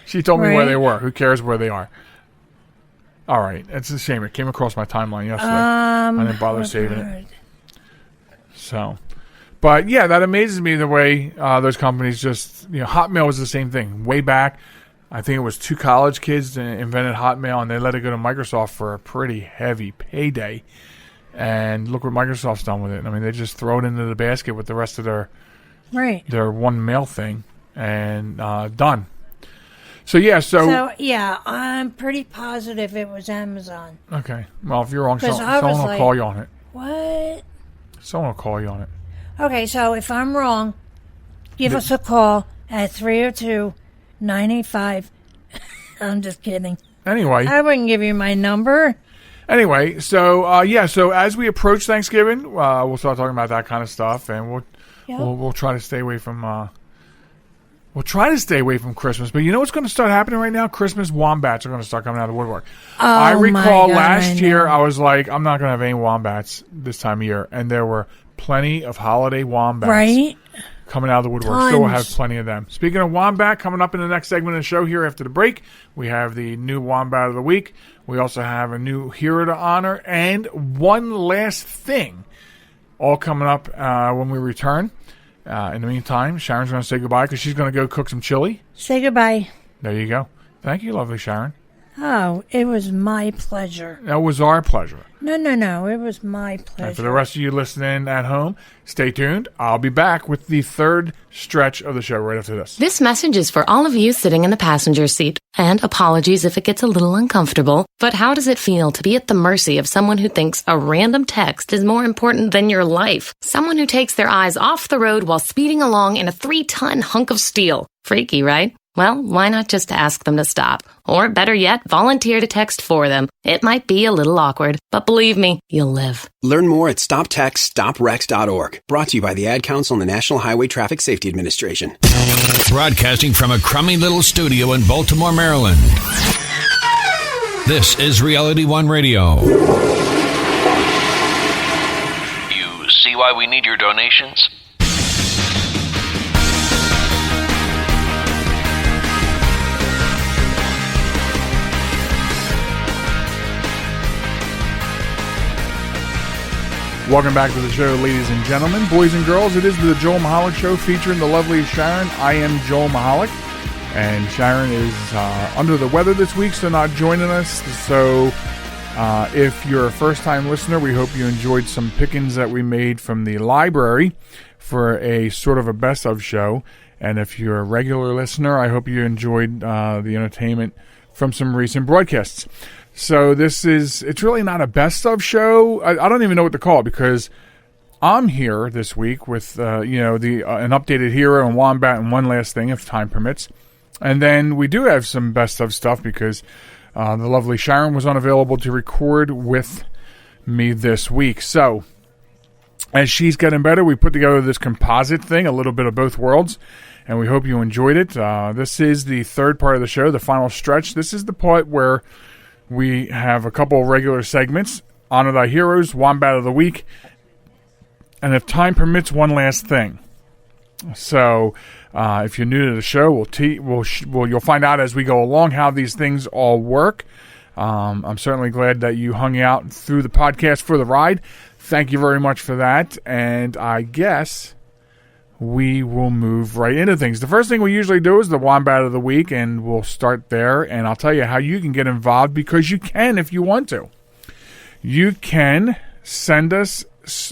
She told me where they were. Who cares where they are? All right. It's a shame. It came across my timeline yesterday. I didn't bother saving it. So, but yeah, that amazes me the way those companies just, Hotmail was the same thing. Way back, I think it was 2 college kids that invented Hotmail, and they let it go to Microsoft for a pretty heavy payday. And look what Microsoft's done with it. I mean, they just throw it into the basket with the rest of their one mail thing, and done. So yeah, I'm pretty positive it was Amazon. Okay. Well, if you're wrong, someone will call you on it. What? Someone will call you on it. Okay, so if I'm wrong, give us a call at 302-985. I'm just kidding. Anyway. I wouldn't give you my number. Anyway, so as we approach Thanksgiving, we'll start talking about that kind of stuff, and we'll try to stay away from Christmas. But you know what's going to start happening right now? Christmas wombats are going to start coming out of the woodwork. I recall last year I was like, I'm not going to have any wombats this time of year, and there were plenty of holiday wombats coming out of the woodwork. Tons. So we'll have plenty of them. Speaking of wombat, coming up in the next segment of the show here after the break, we have the new wombat of the week. We also have a new hero to honor, and one last thing, all coming up when we return. In the meantime, Sharon's going to say goodbye because she's going to go cook some chili. Say goodbye. There you go. Thank you, lovely Sharon. Oh, it was my pleasure. That was our pleasure. No. It was my pleasure. And for the rest of you listening at home, stay tuned. I'll be back with the third stretch of the show right after this. This message is for all of you sitting in the passenger seat. And apologies if it gets a little uncomfortable. But how does it feel to be at the mercy of someone who thinks a random text is more important than your life? Someone who takes their eyes off the road while speeding along in a 3-ton hunk of steel. Freaky, right? Well, why not just ask them to stop? Or better yet, volunteer to text for them. It might be a little awkward, but believe me, you'll live. Learn more at stoptextstoprex.org. Brought to you by the Ad Council and the National Highway Traffic Safety Administration. Broadcasting from a crummy little studio in Baltimore, Maryland. This is Reality One Radio. You see why we need your donations? Welcome back to the show, ladies and gentlemen, boys and girls. It is the Joel Michalec Show featuring the lovely Sharen. I am Joel Michalec, and Sharen is under the weather this week, so not joining us. So if you're a first-time listener, we hope you enjoyed some pickings that we made from the library for a sort of a best-of show. And if you're a regular listener, I hope you enjoyed the entertainment from some recent broadcasts. So it's really not a best of show. I don't even know what to call it because I'm here this week with, an updated hero and Wombat and one last thing if time permits. And then we do have some best of stuff because the lovely Sharen was unavailable to record with me this week. So as she's getting better, we put together this composite thing, a little bit of both worlds. And we hope you enjoyed it. This is the third part of the show, the final stretch. This is the part where we have a couple of regular segments, Honor Thy Heroes, Wombat of the Week, and if time permits, one last thing. So, if you're new to the show, you'll find out as we go along how these things all work. I'm certainly glad that you hung out through the podcast for the ride. Thank you very much for that, and I guess we will move right into things. The first thing we usually do is the Wombat of the Week, and we'll start there, and I'll tell you how you can get involved, because you can if you want to. You can send us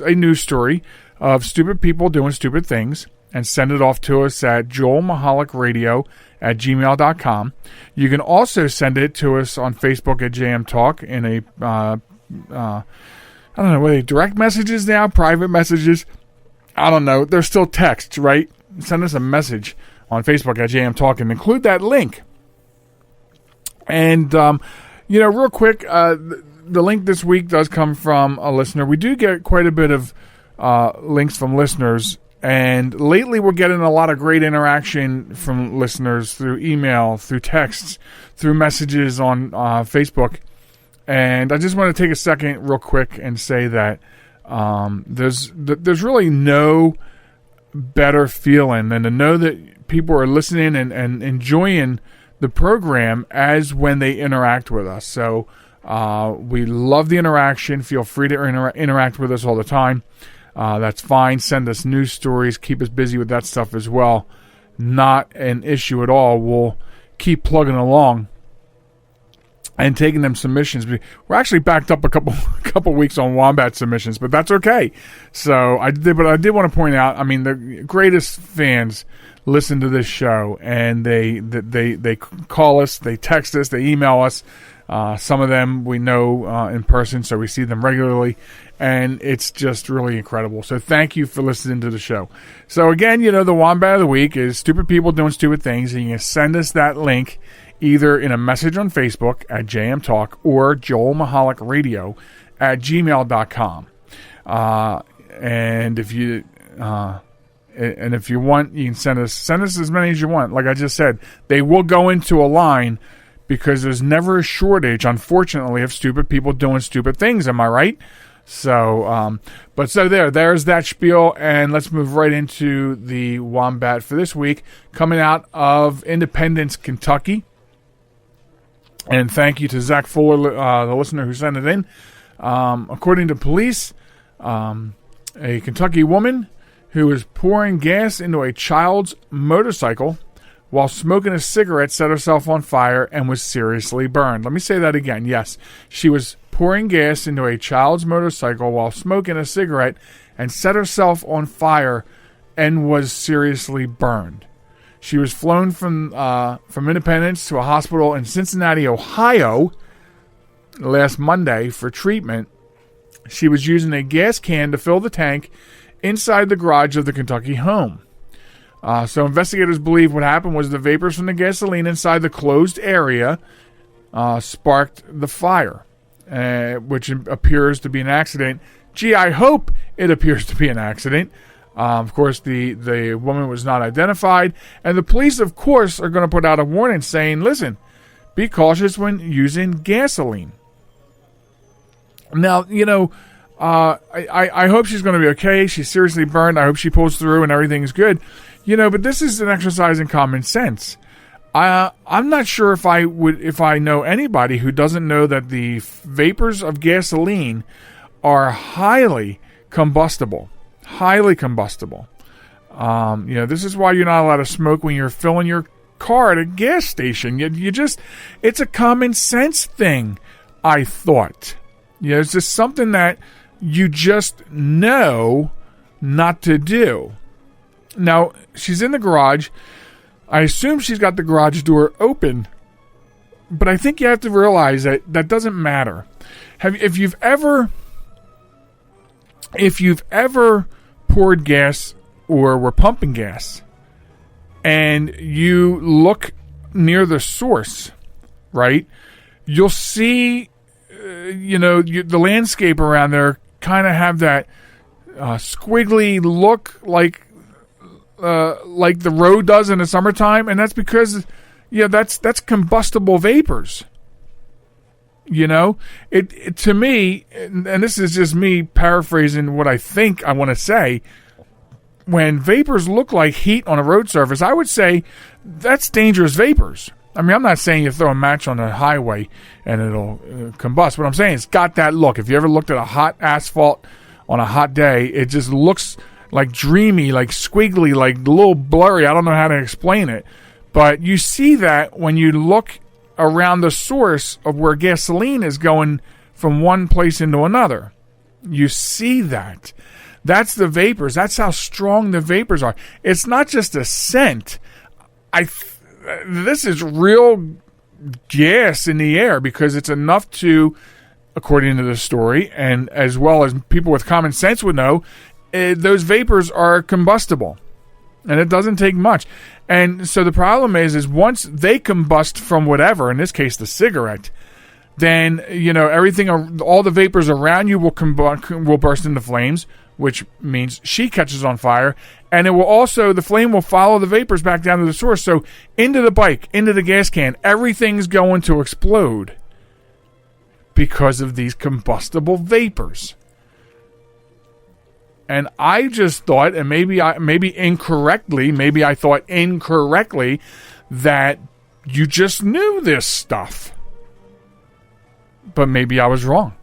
a news story of stupid people doing stupid things and send it off to us at joelmichalecradio@gmail.com. You can also send it to us on Facebook at JM Talk in a, I don't know, were they direct messages now, private messages? I don't know. They're still texts, right? Send us a message on Facebook at JM Talk and include that link. And, real quick, the link this week does come from a listener. We do get quite a bit of links from listeners. And lately we're getting a lot of great interaction from listeners through email, through texts, through messages on Facebook. And I just want to take a second real quick and say that there's really no better feeling than to know that people are listening and enjoying the program as when they interact with us. So we love the interaction. Feel free to interact with us all the time. That's fine. Send us news stories. Keep us busy with that stuff as well. Not an issue at all. We'll keep plugging along and taking them submissions. We're actually backed up a couple weeks on Wombat submissions, but that's okay. So I did want to point out, I mean, the greatest fans listen to this show, and they call us, they text us, they email us. Some of them we know in person, so we see them regularly, and it's just really incredible. So thank you for listening to the show. So again, the Wombat of the Week is stupid people doing stupid things, and you can send us that link either in a message on Facebook at JM Talk or joelmichalecradio@gmail.com. And if you want, you can send us as many as you want. Like I just said, they will go into a line because there's never a shortage, unfortunately, of stupid people doing stupid things. Am I right? So, there's that spiel, and let's move right into the Wombat for this week, coming out of Independence, Kentucky. And thank you to Zach Fuller, the listener who sent it in. According to police, a Kentucky woman who was pouring gas into a child's motorcycle while smoking a cigarette set herself on fire and was seriously burned. Let me say that again. Yes, she was pouring gas into a child's motorcycle while smoking a cigarette and set herself on fire and was seriously burned. She was flown from Independence to a hospital in Cincinnati, Ohio, last Monday for treatment. She was using a gas can to fill the tank inside the garage of the Kentucky home. So investigators believe what happened was the vapors from the gasoline inside the closed area sparked the fire, which appears to be an accident. Gee, I hope it appears to be an accident. Of course, the woman was not identified, and the police, of course, are going to put out a warning saying, listen, be cautious when using gasoline. Now, I hope she's going to be okay. She's seriously burned. I hope she pulls through and everything's good. But this is an exercise in common sense. I'm not sure if I know anybody who doesn't know that the vapors of gasoline are highly combustible, highly combustible. This is why you're not allowed to smoke when you're filling your car at a gas station. It's a common sense thing, I thought. It's just something that you just know not to do. Now, she's in the garage. I assume she's got the garage door open, but I think you have to realize that that doesn't matter. If you've ever poured gas or were pumping gas and you look near the source, right, you'll see, the landscape around there kind of have that squiggly look like the road does in the summertime, and that's because that's combustible vapors. It to me, and this is just me paraphrasing what I think I want to say, when vapors look like heat on a road surface, I would say that's dangerous vapors. I mean, I'm not saying you throw a match on a highway and it'll combust. What I'm saying is it's got that look. If you ever looked at a hot asphalt on a hot day, it just looks like dreamy, like squiggly, like a little blurry. I don't know how to explain it. But you see that when you look around the source of where gasoline is going from one place into another. You see that. That's the vapors. That's how strong the vapors are. It's not just a scent. This is real gas in the air because it's enough to, according to the story, and as well as people with common sense would know, those vapors are combustible. And it doesn't take much. And so the problem is once they combust from whatever, in this case the cigarette, then, everything, all the vapors around you will burst into flames, which means she catches on fire. And it will also, the flame will follow the vapors back down to the source. So into the bike, into the gas can, everything's going to explode because of these combustible vapors. And I just thought, and maybe I thought incorrectly, that you just knew this stuff. But maybe I was wrong.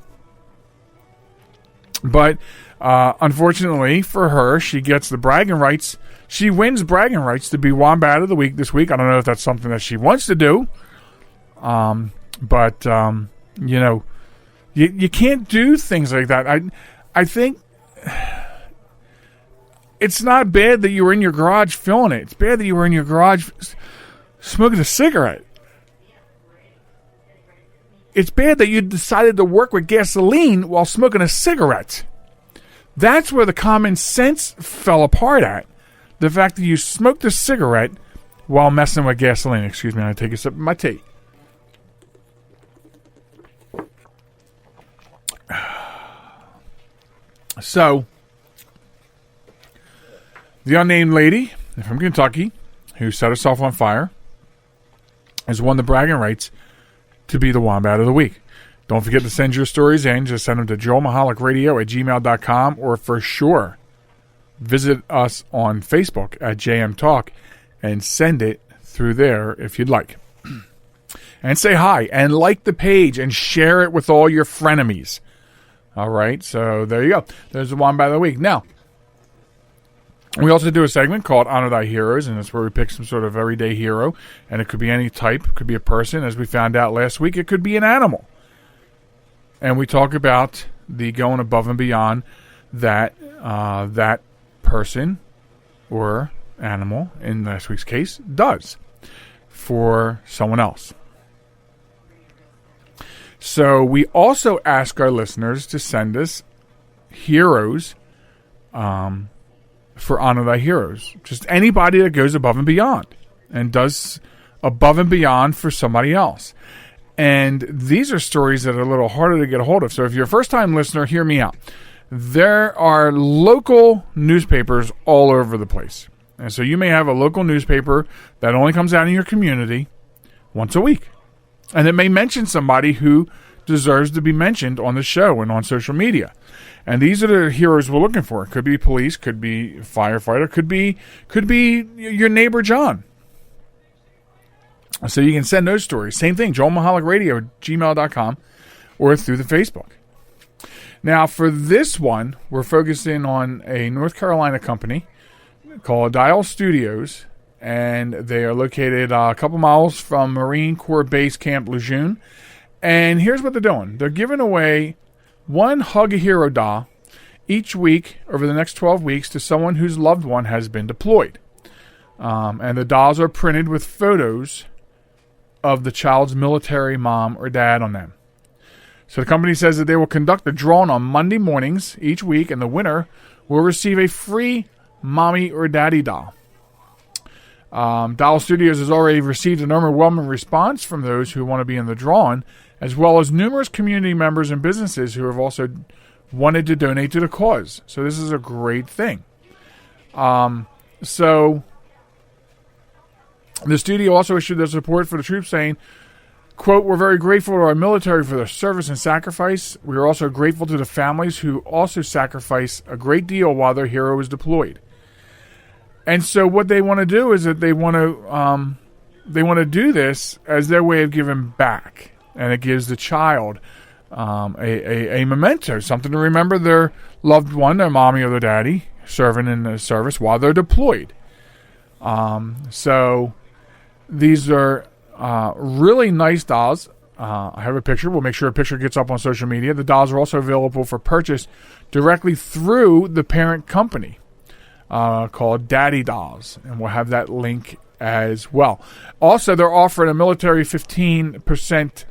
But unfortunately for her, she gets the bragging rights. She wins bragging rights to be Wombat of the Week this week. I don't know if that's something that she wants to do. But you can't do things like that. I think it's not bad that you were in your garage filling it. It's bad that you were in your garage smoking a cigarette. It's bad that you decided to work with gasoline while smoking a cigarette. That's where the common sense fell apart at. The fact that you smoked a cigarette while messing with gasoline. Excuse me, I take a sip of my tea. So, the unnamed lady from Kentucky who set herself on fire has won the bragging rights to be the Wombat of the Week. Don't forget to send your stories in. Just send them to joelmichalecradio@gmail.com, or for sure, visit us on Facebook at JM Talk and send it through there if you'd like. And say hi and like the page and share it with all your frenemies. All right, so there you go. There's the Wombat of the Week. Now, we also do a segment called Honor Thy Heroes, and that's where we pick some sort of everyday hero. And it could be any type. It could be a person. As we found out last week, it could be an animal. And we talk about the going above and beyond that that person or animal, in last week's case, does for someone else. So we also ask our listeners to send us heroes for Honor Thy Heroes. Just anybody that goes above and beyond and does above and beyond for somebody else. And these are stories that are a little harder to get a hold of. So if you're a first-time listener, hear me out. There are local newspapers all over the place. And so you may have a local newspaper that only comes out in your community once a week. And it may mention somebody who deserves to be mentioned on the show and on social media. And these are the heroes we're looking for. It could be police, could be firefighter, could be your neighbor John. So you can send those stories. Same thing, joelmichalecradio@gmail.com or through the Facebook. Now, for this one, we're focusing on a North Carolina company called Dial Studios, and they are located a couple miles from Marine Corps Base Camp Lejeune. And here's what they're doing. They're giving away one Hug a Hero doll each week over the next 12 weeks to someone whose loved one has been deployed. And the dolls are printed with photos of the child's military mom or dad on them. So the company says that they will conduct a drawing on Monday mornings each week, and the winner will receive a free mommy or daddy doll. Doll Studios has already received an overwhelming response from those who want to be in the drawing, as well as numerous community members and businesses who have also wanted to donate to the cause. So this is a great thing. So the studio also issued their support for the troops, saying, quote, "We're very grateful to our military for their service and sacrifice. We are also grateful to the families who also sacrifice a great deal while their hero is deployed." And so what they want to do is that they want to do this as their way of giving back, and it gives the child a memento, something to remember their loved one, their mommy or their daddy, serving in the service while they're deployed. So these are really nice dolls. I have a picture. We'll make sure a picture gets up on social media. The dolls are also available for purchase directly through the parent company called Daddy Dolls, and we'll have that link as well. Also, they're offering a military 15%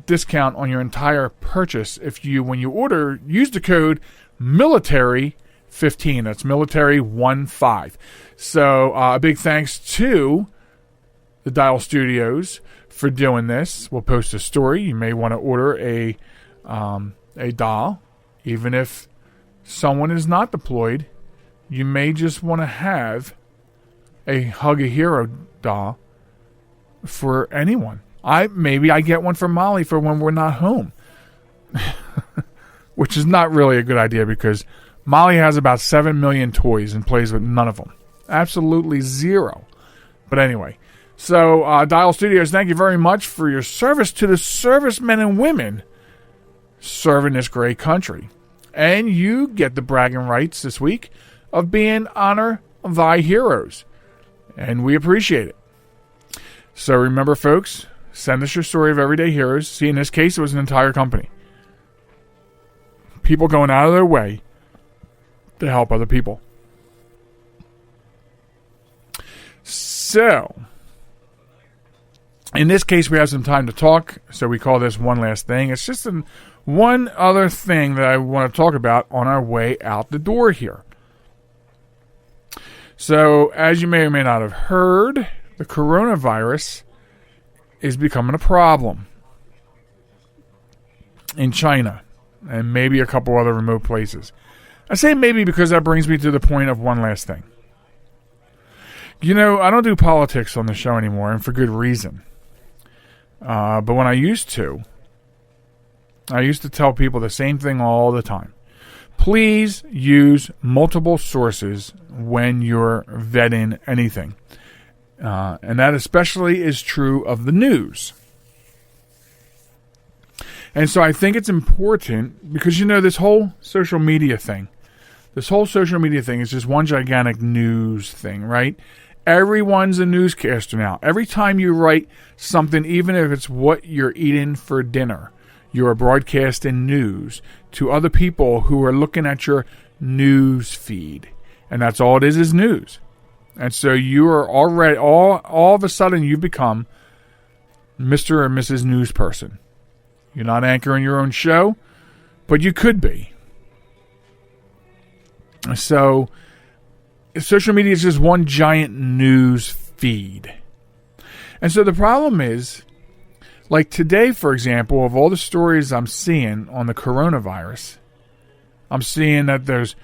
discount on your entire purchase if you, when you order, use the code military15. That's military15. So a big thanks to the Dial Studios for doing this. We'll post a story. You may want to order a doll, even if someone is not deployed. You may just want to have a Hug a Hero doll for anyone. Maybe I get one for Molly for when we're not home, which is not really a good idea because Molly has about 7 million toys and plays with none of them. Absolutely zero. But anyway, so Dial Studios, thank you very much for your service to the servicemen and women serving this great country. And you get the bragging rights this week of being Honor Thy Heroes. And we appreciate it. So remember, folks, send us your story of everyday heroes. See, in this case, it was an entire company. People going out of their way to help other people. So, in this case, we have some time to talk, so we call this One Last Thing. It's just one other thing that I want to talk about on our way out the door here. So, as you may or may not have heard, the coronavirus is becoming a problem in China and maybe a couple other remote places. I say maybe because that brings me to the point of one last thing. You know, I don't do politics on the show anymore, and for good reason. But when I used to tell people the same thing all the time. Please use multiple sources when you're vetting anything. And that especially is true of the news. And so I think it's important because, you know, this whole social media thing is just one gigantic news thing, right? Everyone's a newscaster now. Every time you write something, even if it's what you're eating for dinner, you are broadcasting news to other people who are looking at your news feed. And that's all it is news. And so you are already, all of a sudden, you've become Mr. or Mrs. News Person. You're not anchoring your own show, but you could be. So social media is just one giant news feed. And so the problem is, like today, for example, of all the stories I'm seeing on the coronavirus, I'm seeing that there's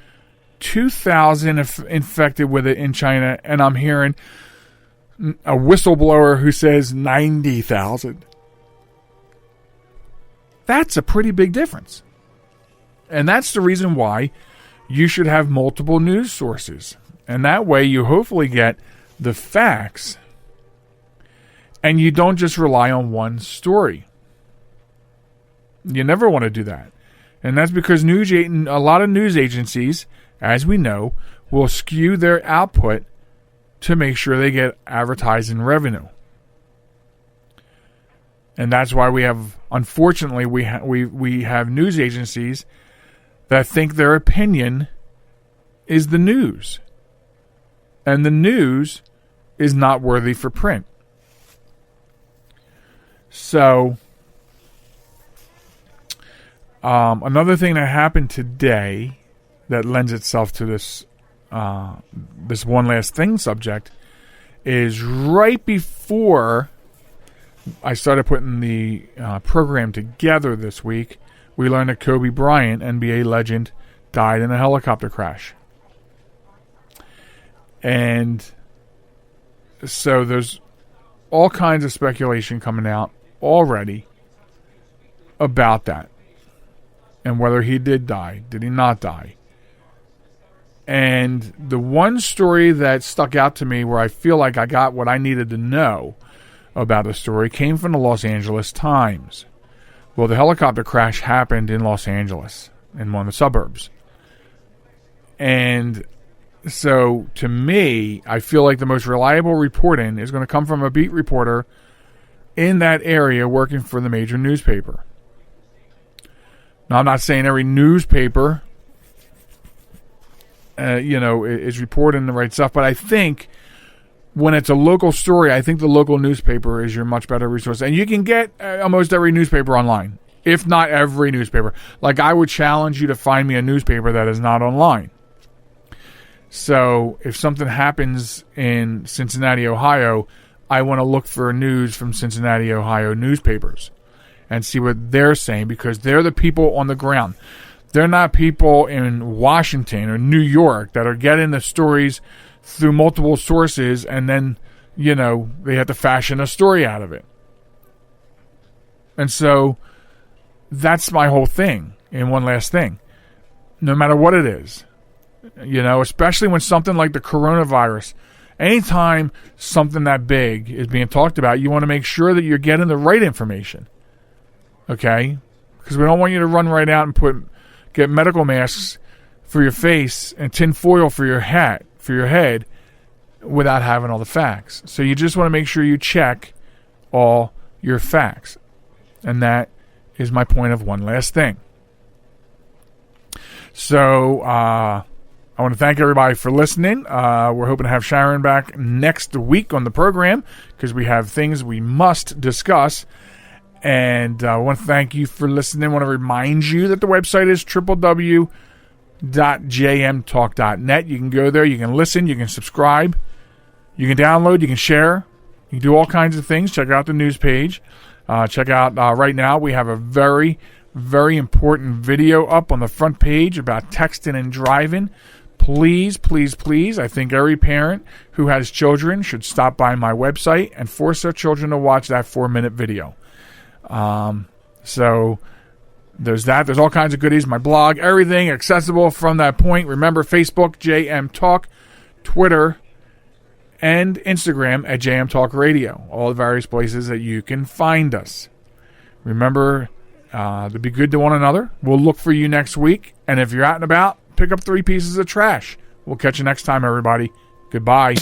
2,000 infected with it in China, and I'm hearing a whistleblower who says 90,000. That's a pretty big difference. And that's the reason why you should have multiple news sources. And that way you hopefully get the facts and you don't just rely on one story. You never want to do that. And that's because a lot of news agencies, as we know, will skew their output to make sure they get advertising revenue. And that's why unfortunately, we have news agencies that think their opinion is the news. And the news is not worthy for print. So, another thing that happened today that lends itself to this one last thing subject is right before I started putting the program together this week, we learned that Kobe Bryant, NBA legend, died in a helicopter crash. And so there's all kinds of speculation coming out already about that. And whether he did die, did he not die? And the one story that stuck out to me where I feel like I got what I needed to know about the story came from the Los Angeles Times. Well, the helicopter crash happened in Los Angeles, in one of the suburbs. And so, to me, I feel like the most reliable reporting is going to come from a beat reporter in that area working for the major newspaper. Now, I'm not saying every newspaper, is reporting the right stuff, but I think when it's a local story, I think the local newspaper is your much better resource. And you can get almost every newspaper online, if not every newspaper. Like, I would challenge you to find me a newspaper that is not online. So if something happens in Cincinnati, Ohio, I want to look for news from Cincinnati, Ohio newspapers and see what they're saying, because they're the people on the ground. They're not people in Washington or New York that are getting the stories through multiple sources and then, they have to fashion a story out of it. And so that's my whole thing. And one last thing. No matter what it is, especially when something like the coronavirus, anytime something that big is being talked about, you want to make sure that you're getting the right information. Okay? Because we don't want you to run right out and get medical masks for your face and tin foil for your head without having all the facts. So you just want to make sure you check all your facts. And that is my point of one last thing. So, I want to thank everybody for listening. We're hoping to have Sharen back next week on the program because we have things we must discuss. And I want to thank you for listening. I want to remind you that the website is www.jmtalk.net. You can go there. You can listen. You can subscribe. You can download. You can share. You can do all kinds of things. Check out the news page. Check out right now we have a very, very important video up on the front page about texting and driving. Please, please, please, I think every parent who has children should stop by my website and force their children to watch that 4-minute video. So there's that. There's all kinds of goodies. My blog, everything accessible from that point. Remember, Facebook, JM Talk, Twitter, and Instagram at JM Talk Radio. All the various places that you can find us. Remember to be good to one another. We'll look for you next week. And if you're out and about, pick up 3 pieces of trash. We'll catch you next time, everybody. Goodbye.